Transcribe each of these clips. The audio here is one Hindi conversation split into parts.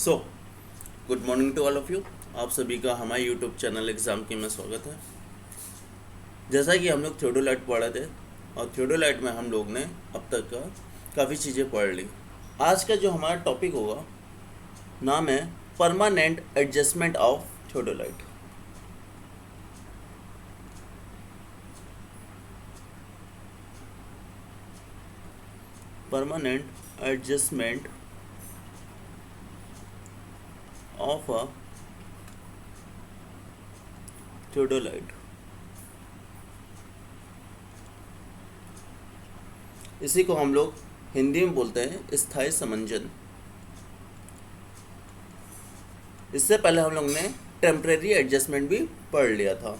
So good morning to all of you. आप सभी का हमारे यूट्यूब चैनल एग्ज़ाम की में स्वागत है। जैसा कि हम लोग थियोडोलाइट पढ़ रहे थे और थियोडोलाइट में हम लोग ने अब तक का काफ़ी चीज़ें पढ़ ली। आज का जो हमारा टॉपिक होगा नाम है permanent adjustment of theodolite. Permanent adjustment of a theodolite. इसी को हम लोग हिंदी में बोलते हैं स्थायी समंजन। इससे पहले हम लोग ने टेम्परेरी एडजस्टमेंट भी पढ़ लिया था।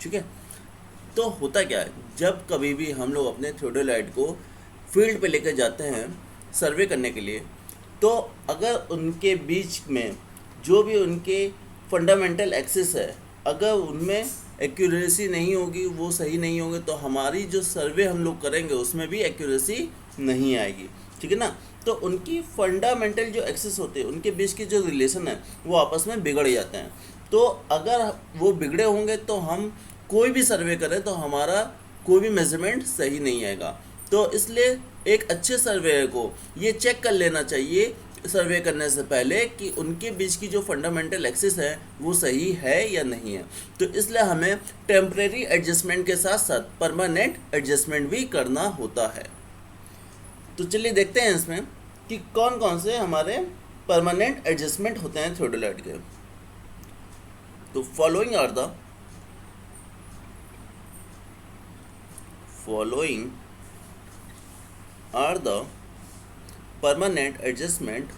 ठीक है, तो होता क्या है, जब कभी भी हम लोग अपने थियोडोलाइट को फील्ड पे लेकर जाते हैं सर्वे करने के लिए, तो अगर उनके बीच में जो भी उनके फंडामेंटल एक्सिस है, अगर उनमें एक्यूरेसी नहीं होगी, वो सही नहीं होंगे, तो हमारी जो सर्वे हम लोग करेंगे उसमें भी एक्यूरेसी नहीं आएगी। ठीक है ना। तो उनकी फंडामेंटल जो एक्सिस होते हैं, उनके बीच की जो रिलेशन है वो आपस में बिगड़ जाते हैं। तो अगर वो बिगड़े होंगे तो हम कोई भी सर्वे करें तो हमारा कोई भी मेजरमेंट सही नहीं आएगा। तो इसलिए एक अच्छे सर्वेयर को ये चेक कर लेना चाहिए सर्वे करने से पहले कि उनके बीच की जो फंडामेंटल एक्सिस है वो सही है या नहीं है। तो इसलिए हमें टेम्परेरी एडजस्टमेंट के साथ साथ परमानेंट एडजस्टमेंट भी करना होता है। तो चलिए देखते हैं इसमें कि कौन कौन से हमारे परमानेंट एडजस्टमेंट होते हैं थियोडोलाइट के। तो following are the permanent adjustment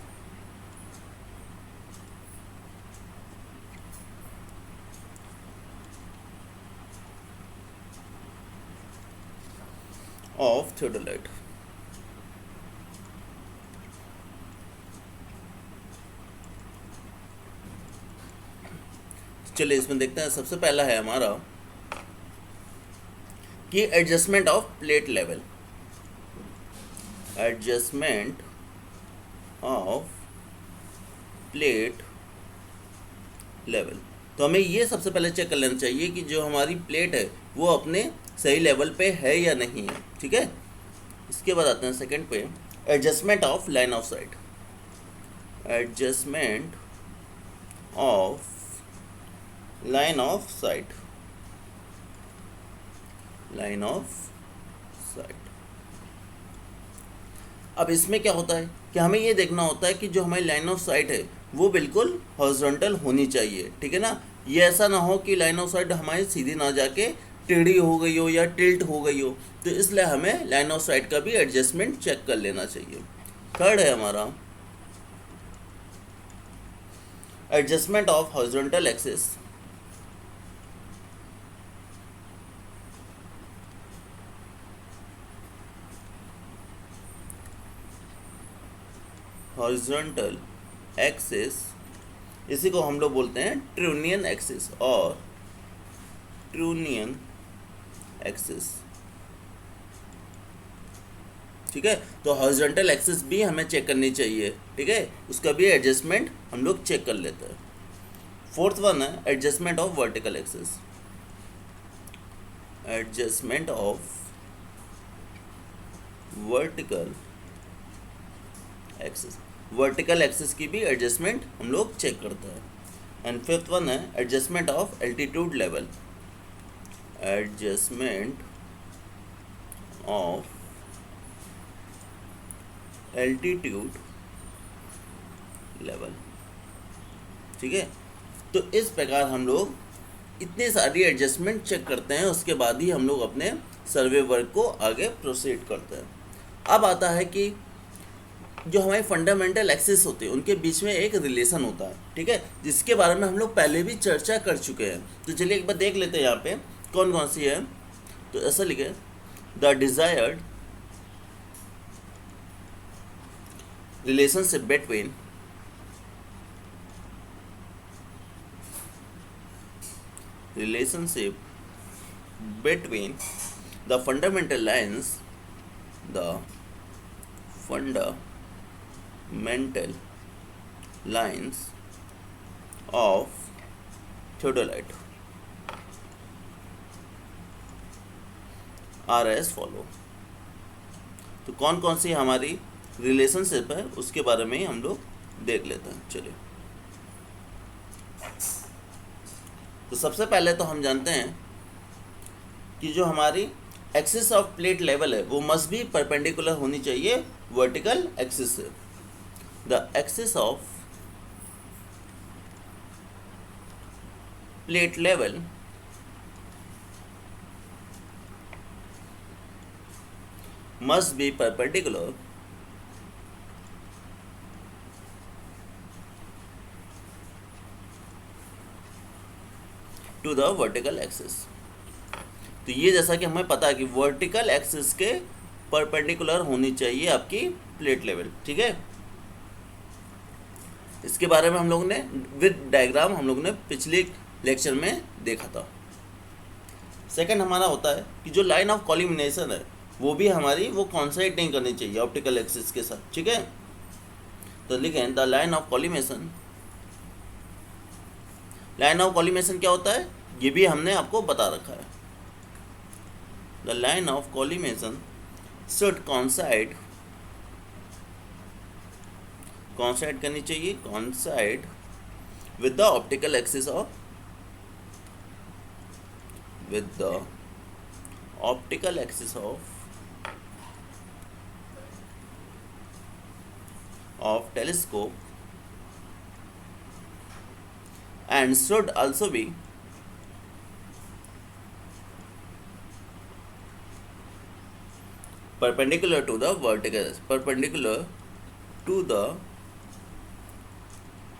of theodolite। चलिए इसमें देखते हैं। सबसे पहला है हमारा कि adjustment of plate level. Adjustment of plate level. तो हमें ये सबसे पहले चेक कर लेना चाहिए कि जो हमारी प्लेट है वो अपने सही लेवल पे है या नहीं है। ठीक है, इसके बाद आते हैं सेकंड पे, adjustment of line of site. Adjustment of line of site. Line of site. अब इसमें क्या होता है कि हमें ये देखना होता है कि जो हमारी लाइन ऑफ साइट है वो बिल्कुल हॉरिजॉन्टल होनी चाहिए। ठीक है ना। ये ऐसा ना हो कि लाइन ऑफ साइट हमारी सीधी ना जाके टेढ़ी हो गई हो या टिल्ट हो गई हो। तो इसलिए हमें लाइन ऑफ साइट का भी एडजस्टमेंट चेक कर लेना चाहिए। थर्ड है हमारा adjustment of horizontal axis. Horizontal axis, इसी को हम लोग बोलते हैं ट्रूनियन एक्सिस और ट्रूनियन एक्सिस। ठीक है, तो हॉरिजॉन्टल एक्सिस भी हमें चेक करनी चाहिए। ठीक है, उसका भी एडजस्टमेंट हम लोग चेक कर लेते हैं। फोर्थ वन है adjustment of vertical axis. Adjustment of vertical axis. Vertical axis की भी एडजस्टमेंट हम लोग चेक करते हैं। एंड फिफ्थ वन है adjustment of altitude level. Adjustment of altitude level. ठीक है, तो इस प्रकार हम लोग इतनी सारी एडजस्टमेंट चेक करते हैं, उसके बाद ही हम लोग अपने सर्वे वर्क को आगे प्रोसीड करते हैं। अब आता है कि जो हमारी फंडामेंटल एक्सिस होती है उनके बीच में एक रिलेशन होता है। ठीक है, जिसके बारे में हम लोग पहले भी चर्चा कर चुके हैं। तो चलिए एक बार देख लेते हैं यहाँ पे कौन कौन सी है। तो ऐसा लिखे, the desired relationship between the fundamental lines the fundamental lines of theodolite are as follow। तो कौन कौन सी हमारी रिलेशनशिप है उसके बारे में ही हम लोग देख लेते हैं। चलिए, तो सबसे पहले तो हम जानते हैं कि जो हमारी एक्सिस ऑफ प्लेट लेवल है वो मस्ट बी परपेंडिकुलर होनी चाहिए वर्टिकल एक्सिस से। The axis of plate level must be perpendicular to the vertical axis। तो ये जैसा कि हमें पता है कि वर्टिकल एक्सिस के परपेंडिकुलर होनी चाहिए आपकी प्लेट लेवल, ठीक है। इसके बारे में हम लोग ने विद डायग्राम हम लोग ने पिछले लेक्चर में देखा था। सेकंड हमारा होता है कि जो लाइन ऑफ कॉलिमिनेशन है वो भी हमारी वो कॉन्साइड नहीं करनी चाहिए ऑप्टिकल एक्सिस के साथ, ठीक है। तो लिखें the line of collimation. Line of collimation क्या होता है ये भी हमने आपको बता रखा है। The line of collimation should कॉन्साइड करनी चाहिए, कॉन्साइड with the optical axis of telescope and should also be perpendicular to the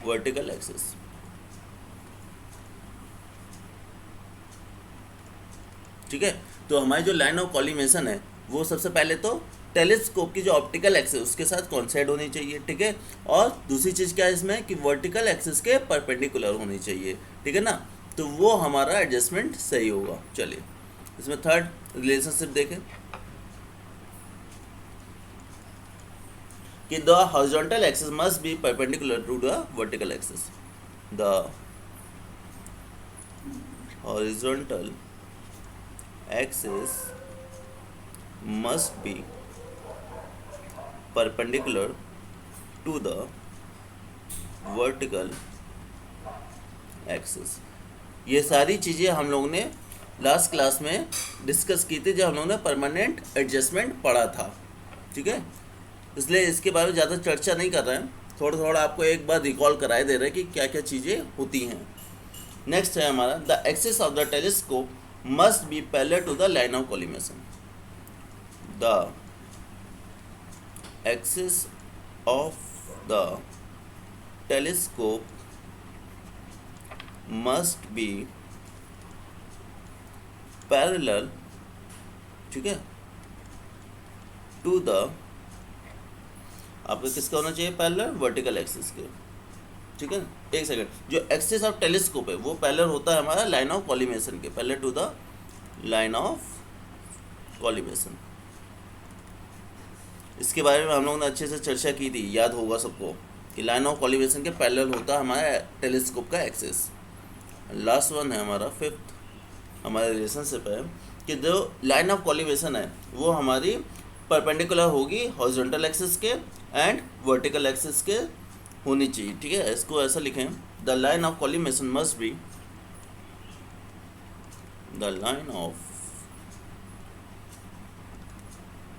vertical axis। ठीक है, तो हमारी जो लाइन ऑफ कॉलिमेशन है वो सबसे पहले तो टेलीस्कोप की जो ऑप्टिकल एक्सिस उसके साथ कॉन्साइड होनी चाहिए, ठीक है। और दूसरी चीज़ क्या है इसमें कि वर्टिकल एक्सिस के परपेंडिकुलर होनी चाहिए, ठीक है ना। तो वो हमारा एडजस्टमेंट सही होगा। चलिए, इसमें थर्ड रिलेशनशिप देखें कि the horizontal axis must be perpendicular to the vertical axis. The horizontal axis must be perpendicular to the vertical axis। ये सारी चीज़ें हम लोग ने लास्ट क्लास में डिस्कस की थी जब हम लोग ने परमानेंट एडजस्टमेंट पढ़ा था, ठीक है। इसलिए इसके बारे में ज़्यादा चर्चा नहीं कर रहे हैं, थोड़ा थोड़ा आपको एक बार रिकॉल कराए दे रहे हैं कि क्या क्या चीज़ें होती हैं। नेक्स्ट है हमारा the axis of the telescope must be parallel to the line of collimation. The axis of the telescope must be parallel, ठीक है, to the, आपको किसका होना चाहिए पैरेलल, वर्टिकल एक्सिस के, ठीक है। एक सेकंड, जो एक्सिस ऑफ टेलीस्कोप है वो पैरेलल होता है हमारा लाइन ऑफ कॉलिमेशन के, parallel to the line of collimation. इसके बारे में हम लोगों ने अच्छे से चर्चा की थी, याद होगा सबको कि लाइन ऑफ कॉलिमेशन के पैरेलल होता है हमारा टेलीस्कोप का एक्सिस। लास्ट वन है हमारा फिफ्थ हमारा रिलेशनशिप है कि जो लाइन ऑफ कॉलिमेशन है वो हमारी परपेंडिकुलर होगी हॉरिजॉन्टल एक्सिस के एंड वर्टिकल एक्सिस के होनी चाहिए, ठीक है। इसको ऐसा लिखें the line of collimation must be the line of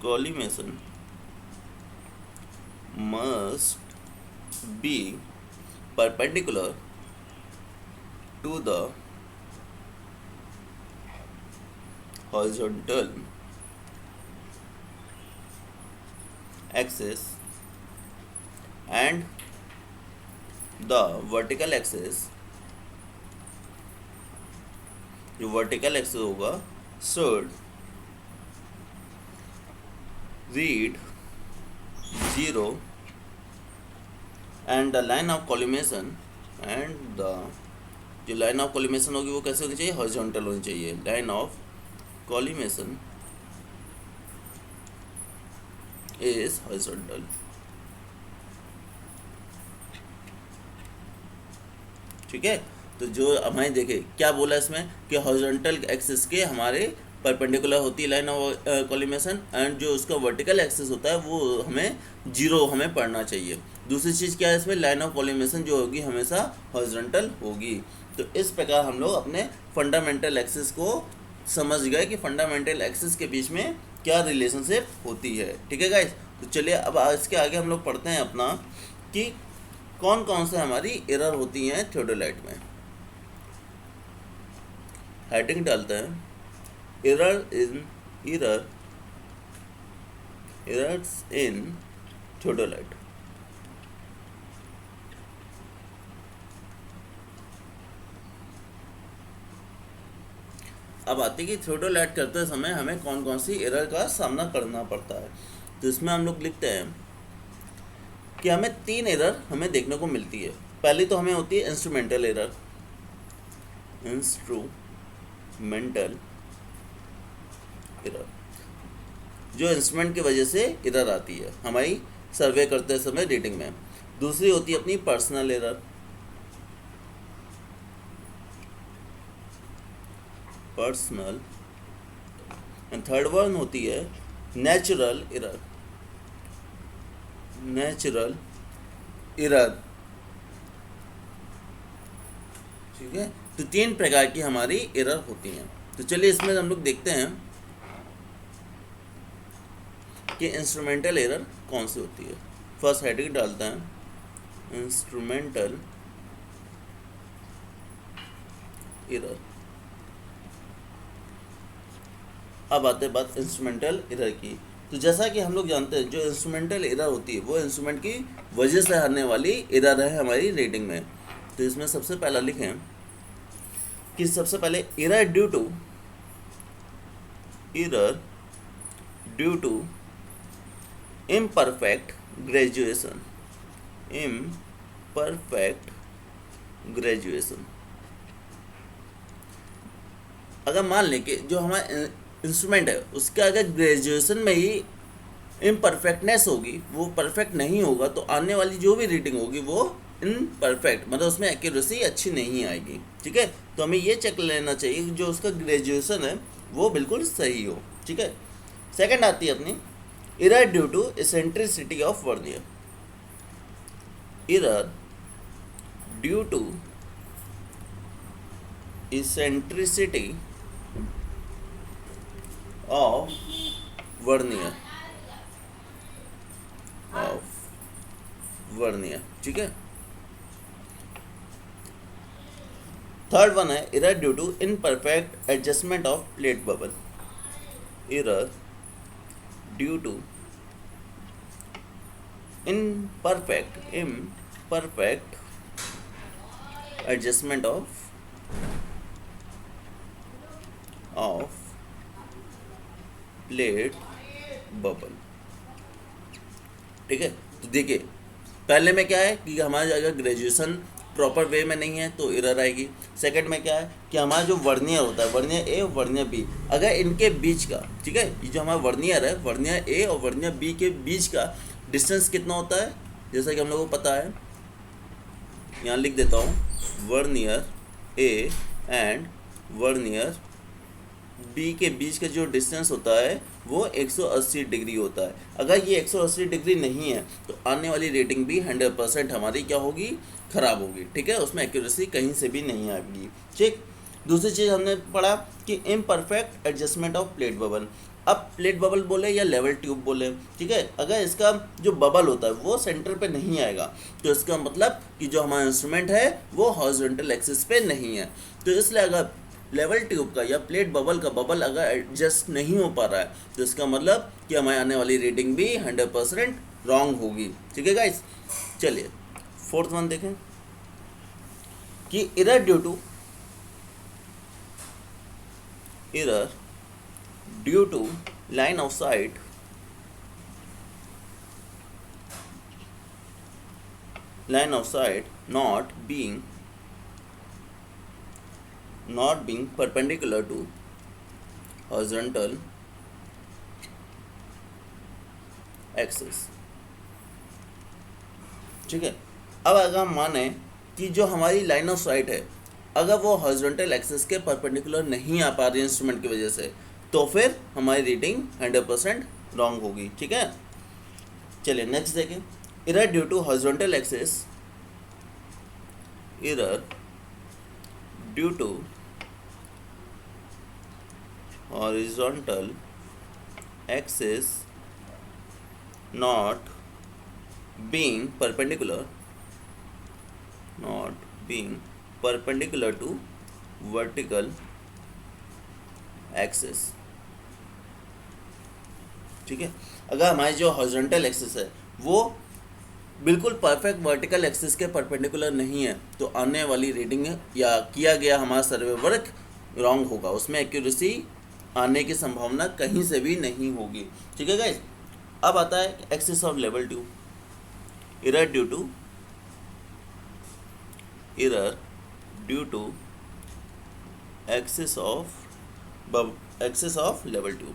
collimation must be perpendicular to the horizontal axis and the vertical axis, जो vertical axis होगा should read 0 and the line of collimation and the जो लाइन ऑफ कॉलिमेशन होगी वो कैसे होनी चाहिए, हॉरिजॉन्टल होनी चाहिए। Line of collimation is horizontal. ठीक है, तो जो हमारे देखे क्या बोला इसमें कि हॉरिजॉन्टल एक्सिस के हमारे परपेंडिकुलर होती है लाइन ऑफ कॉलिमेशन, एंड जो उसका वर्टिकल एक्सिस होता है वो हमें जीरो हमें पढ़ना चाहिए। दूसरी चीज़ क्या है इसमें, लाइन ऑफ कॉलिमेशन जो होगी हमेशा हॉरिजॉन्टल होगी। तो इस प्रकार हम लोग अपने फंडामेंटल एक्सिस को समझ गए कि फंडामेंटल एक्सिस के बीच में क्या रिलेशनशिप होती है। ठीक है गाइस, तो चलिए अब इसके आगे हम लोग पढ़ते हैं अपना कि कौन कौन से हमारी एरर होती हैं थियोडोलाइट में। हेडिंग डालते हैं एरर्स इन थियोडोलाइट। अब आती है कि थियोडोलाइट करते समय हमें कौन कौन सी एरर का सामना करना पड़ता है। तो इसमें हम लोग लिखते हैं कि हमें 3 एरर हमें देखने को मिलती है। पहली तो हमें होती है इंस्ट्रूमेंटल एरर। इंस्ट्रूमेंटल एरर जो इंस्ट्रूमेंट की वजह से एरर आती है हमारी सर्वे करते समय रीडिंग में। दूसरी होती है अपनी personal error. Personal and third one होती है नेचुरल एरर। नेचुरल एरर, ठीक है। तो 3 प्रकार की हमारी एरर होती हैं। तो चलिए इसमें हम लोग देखते हैं कि इंस्ट्रूमेंटल एरर कौन सी होती है। फर्स्ट हेडिंग डालते हैं इंस्ट्रूमेंटल एरर। अब आते बात इंस्ट्रूमेंटल एरर की। तो जैसा कि हम लोग जानते हैं जो इंस्ट्रूमेंटल एरर होती है वो इंस्ट्रूमेंट की वजह से आने वाली एरर है हमारी रीडिंग में। तो इसमें सबसे पहला लिखें कि सबसे पहले error due to imperfect graduation. Imperfect graduation, अगर मान लें कि जो हमारा इंस्ट्रूमेंट है उसका अगर ग्रेजुएशन में ही इम्परफेक्टनेस होगी, वो परफेक्ट नहीं होगा, तो आने वाली जो भी रीडिंग होगी वो इनपरफेक्ट, मतलब उसमें एक्यूरेसी अच्छी नहीं आएगी। ठीक है, तो हमें ये चेक लेना चाहिए कि जो उसका ग्रेजुएशन है वो बिल्कुल सही हो। ठीक है। सेकंड आती है अपनी error due to eccentricity of vernier. Error due to eccentricity of vernier. ठीक है। थर्ड वन है error due to imperfect adjustment of plate bubble. Error due to imperfect adjustment of plate bubble. ठीक है, तो देखिए पहले में क्या है कि हमारा अगर ग्रेजुएशन प्रॉपर वे में नहीं है तो एरर आएगी। सेकंड में क्या है कि हमारा जो वर्नियर होता है, वर्नियर ए और वर्नियर बी, अगर इनके बीच का, ठीक है, ये जो हमारा वर्नियर है, वर्नियर ए और वर्नियर बी के बीच का डिस्टेंस कितना होता है, जैसा कि हम लोगों को पता है, यहाँ लिख देता हूँ, vernier A and vernier B के बीच का जो डिस्टेंस होता है वो 180 डिग्री होता है। अगर ये 180 डिग्री नहीं है तो आने वाली रेटिंग भी 100% हमारी क्या होगी, ख़राब होगी। ठीक है, उसमें एक्यूरेसी कहीं से भी नहीं आएगी। ठीक। दूसरी चीज़ हमने पढ़ा कि imperfect adjustment of plate bubble. अब प्लेट बबल बोले या लेवल ट्यूब बोले, ठीक है, अगर इसका जो बबल होता है वो सेंटर पे नहीं आएगा तो इसका मतलब कि जो हमारा इंस्ट्रूमेंट है वो हॉरिजॉन्टल एक्सिस पे नहीं है। तो इसलिए अगर लेवल ट्यूब का या प्लेट बबल का बबल अगर एडजस्ट नहीं हो पा रहा है तो इसका मतलब कि हमारे आने वाली रीडिंग भी 100% रॉन्ग होगी। ठीक है गाइस, चलिए फोर्थ वन देखें कि error due to line of sight not being perpendicular to horizontal axis. ठीक है। अब अगर हम माने कि जो हमारी लाइन ऑफ साइट है अगर वो हॉरिजॉन्टल एक्सिस के परपेंडिकुलर नहीं आ पा रही है इंस्ट्रूमेंट की वजह से, तो फिर हमारी रीडिंग 100% रॉन्ग होगी। ठीक है, चलिए नेक्स्ट देखें। Error due to horizontal axis, error due to horizontal axis not being perpendicular to vertical axis। ठीक है, अगर हमारी जो हॉरिजॉन्टल एक्सिस है वो बिल्कुल परफेक्ट वर्टिकल एक्सिस के परपेंडिकुलर नहीं है, तो आने वाली रीडिंग या किया गया हमारा सर्वे वर्क रॉन्ग होगा, उसमें एक्यूरेसी आने की संभावना कहीं से भी नहीं होगी। ठीक है गाइस, अब आता है axis of level 2। Error due to axis of level 2।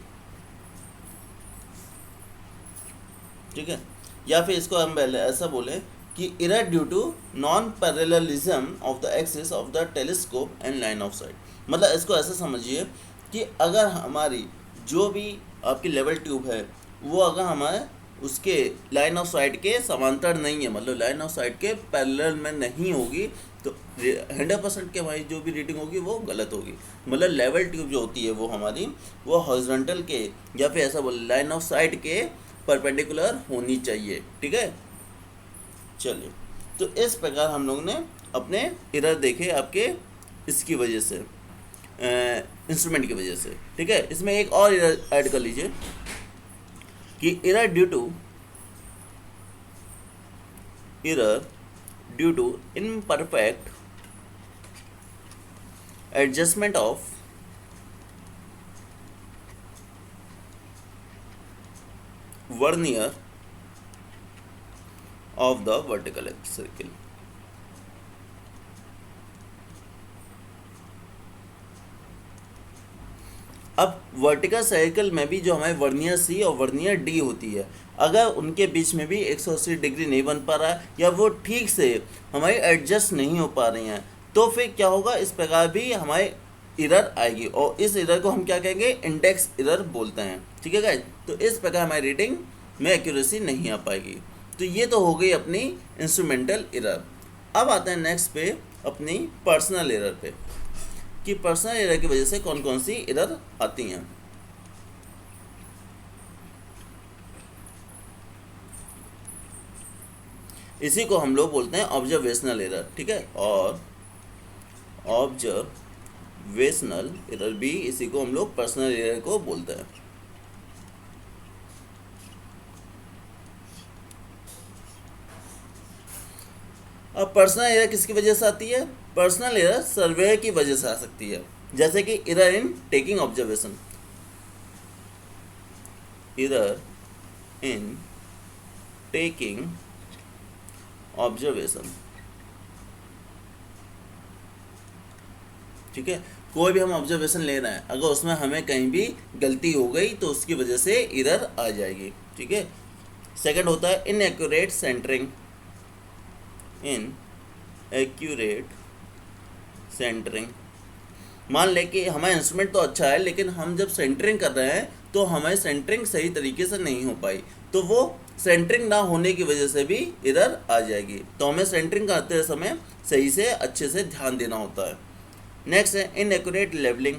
ठीक है, या फिर इसको हम पहले ऐसा बोले कि error due to non parallelism of the axis of the telescope and line of sight. मतलब इसको ऐसा समझिए कि अगर हमारी जो भी आपकी लेवल ट्यूब है वो अगर हमारे उसके लाइन ऑफ साइट के समांतर नहीं है, मतलब लाइन ऑफ साइट के पैरेलल में नहीं होगी, तो 100% के हमारी जो भी रीडिंग होगी वो गलत होगी। मतलब लेवल ट्यूब जो होती है वो हमारी वो हॉरिजॉन्टल के या फिर ऐसा बोले लाइन ऑफ साइट के परपेंडिकुलर होनी चाहिए। ठीक है, चलिए तो इस प्रकार हम लोग ने अपने एरर देखे आपके इसकी वजह से, इंस्ट्रूमेंट की वजह से। ठीक है, इसमें एक और एरर ऐड कर लीजिए कि error due to imperfect adjustment of vernier of the vertical circle. अब वर्टिकल सर्कल में भी जो हमारे वर्नियर सी और वर्नियर डी होती है, अगर उनके बीच में भी 180 डिग्री नहीं बन पा रहा है या वो ठीक से हमारी एडजस्ट नहीं हो पा रही हैं, तो फिर क्या होगा, इस प्रकार भी हमारे एरर आएगी और इस एरर को हम क्या कहेंगे, इंडेक्स एरर बोलते हैं। ठीक है गाइस, तो इस प्रकार हमारी रीडिंग में एक्यूरेसी नहीं आ पाएगी। तो ये तो हो गई अपनी इंस्ट्रूमेंटल एरर। अब आते हैं नेक्स्ट पे अपनी पर्सनल एरर पे कि पर्सनल एरर की वजह से कौन कौन सी एरर आती हैं। इसी को हम लोग बोलते हैं ऑब्जर्वेशनल एरर। ठीक है, और ऑब्जर्वेशनल एरर भी इसी को हम लोग पर्सनल एरर को बोलते हैं। अब पर्सनल एरर किसकी वजह से आती है, पर्सनल एरर सर्वे की वजह से आ सकती है, जैसे कि error in taking observation, error in taking observation. ठीक है, कोई भी हम ऑब्जर्वेशन ले रहे हैं, अगर उसमें हमें कहीं भी गलती हो गई तो उसकी वजह से एरर आ जाएगी। ठीक है, सेकंड होता है इनएक्यूरेट सेंटरिंग, इनएक्यूरेट सेंटरिंग। मान लें कि हमारा इंस्ट्रूमेंट तो अच्छा है लेकिन हम जब सेंटरिंग कर रहे हैं तो हमारी सेंटरिंग सही तरीके से नहीं हो पाई, तो वो सेंटरिंग ना होने की वजह से भी एरर आ जाएगी। तो हमें सेंटरिंग करते समय सही से अच्छे से ध्यान देना होता है। नेक्स्ट है inaccurate levelling,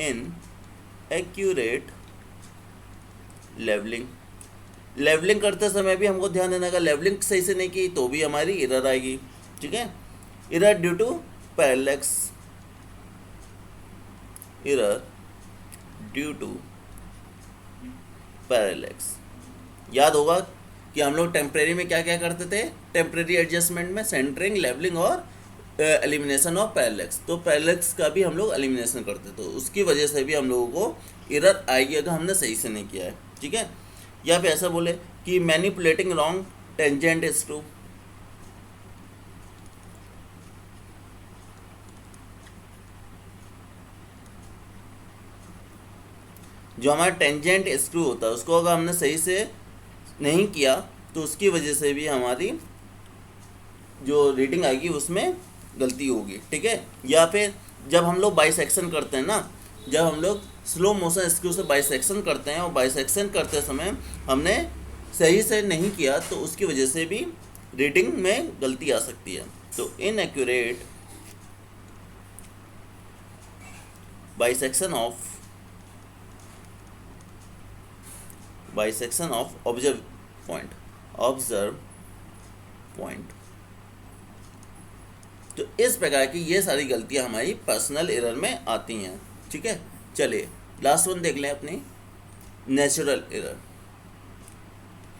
inaccurate levelling. Levelling करते समय भी हमको ध्यान देना, अगर लेवलिंग सही से नहीं की तो भी हमारी एरर आएगी। ठीक है, error due to parallax, error due to parallax. याद होगा कि हम लोग टेम्परेरी में क्या क्या करते थे, टेम्परेरी एडजस्टमेंट में सेंटरिंग, लेवलिंग और एलिमिनेशन ऑफ पैरेलैक्स। तो पैरेलैक्स का भी हम लोग एलिमिनेशन करते, तो उसकी वजह से भी हम लोगों को एरर आएगी अगर हमने सही से नहीं किया है। ठीक है, या फिर ऐसा बोले कि manipulating wrong tangent is true, जो हमारा टेंजेंट स्क्रू होता है उसको अगर हमने सही से नहीं किया तो उसकी वजह से भी हमारी जो रीडिंग आएगी उसमें गलती होगी, ठीक है। या फिर जब हम लोग बाइसेक्शन करते हैं ना, जब हम लोग स्लो मोशन स्क्रू से बाइसेक्शन करते हैं और बाइसेक्शन करते समय हमने सही से नहीं किया तो उसकी वजह से भी रीडिंग में गलती आ सकती है। तो inaccurate bisection of observe point. तो इस प्रकार की ये सारी गलतियां हमारी पर्सनल एरर में आती हैं, ठीक है। चलिए लास्ट वन देख लें अपनी, नेचुरल एरर।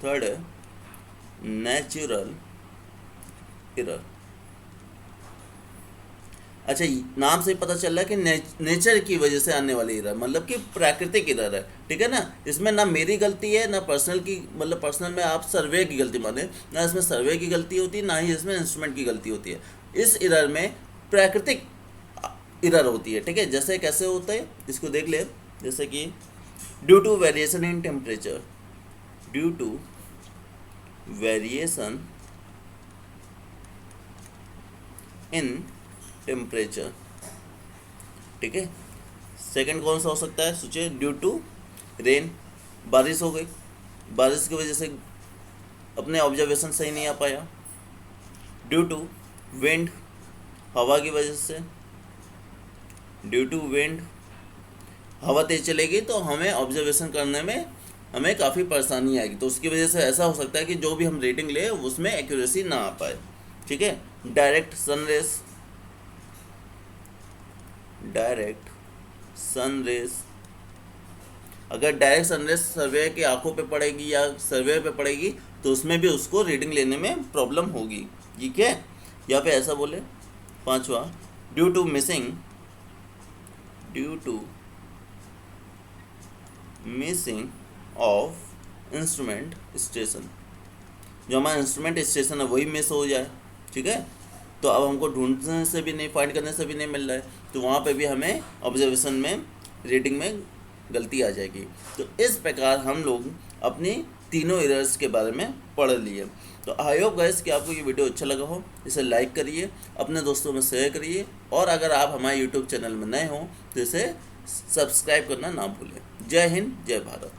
थर्ड है नेचुरल एरर। अच्छा, नाम से ही पता चल रहा है कि नेचर की वजह से आने वाली एरर, मतलब कि प्राकृतिक एरर है, ठीक है ना। इसमें ना मेरी गलती है ना पर्सनल की, मतलब पर्सनल में आप सर्वे की गलती माने, ना इसमें सर्वे की गलती होती है ना ही इसमें इंस्ट्रूमेंट की गलती होती है। इस एरर में प्राकृतिक एरर होती है, ठीक है। जैसे कैसे होता है इसको देख ले, जैसे कि due to variation in temperature, due to variation in temperature, ठीक है। सेकंड कौन सा हो सकता है, सोचिए, ड्यू टू रेन, बारिश हो गई, बारिश की वजह से अपने ऑब्जर्वेशन सही नहीं आ पाया। ड्यू टू विंड, हवा की वजह से, ड्यू टू विंड, हवा तेज चलेगी तो हमें ऑब्जर्वेशन करने में हमें काफ़ी परेशानी आएगी, तो उसकी वजह से ऐसा हो सकता है कि जो भी हम रीडिंग ले उसमें एक्यूरेसी ना आ पाए, ठीक है। डायरेक्ट सनरेज, अगर डायरेक्ट सनरेज सर्वे की आंखों पे पड़ेगी या सर्वे पे पड़ेगी तो उसमें भी उसको रीडिंग लेने में प्रॉब्लम होगी, ठीक है। या पे ऐसा बोले। पांचवा, due to missing of instrument station, जो हमारा इंस्ट्रूमेंट स्टेशन है वही मिस हो जाए, ठीक है। तो अब हमको ढूंढने से भी नहीं, फाइंड करने से भी नहीं मिल रहा है, तो वहाँ पे भी हमें ऑब्जर्वेशन में रीडिंग में गलती आ जाएगी। तो इस प्रकार हम लोग अपनी तीनों एरर्स के बारे में पढ़ लिए। तो आई होप गाइस कि आपको ये वीडियो अच्छा लगा हो, इसे लाइक करिए, अपने दोस्तों में शेयर करिए, और अगर आप हमारे यूट्यूब चैनल में नए हो तो इसे सब्सक्राइब करना ना भूलें। जय हिंद, जय भारत।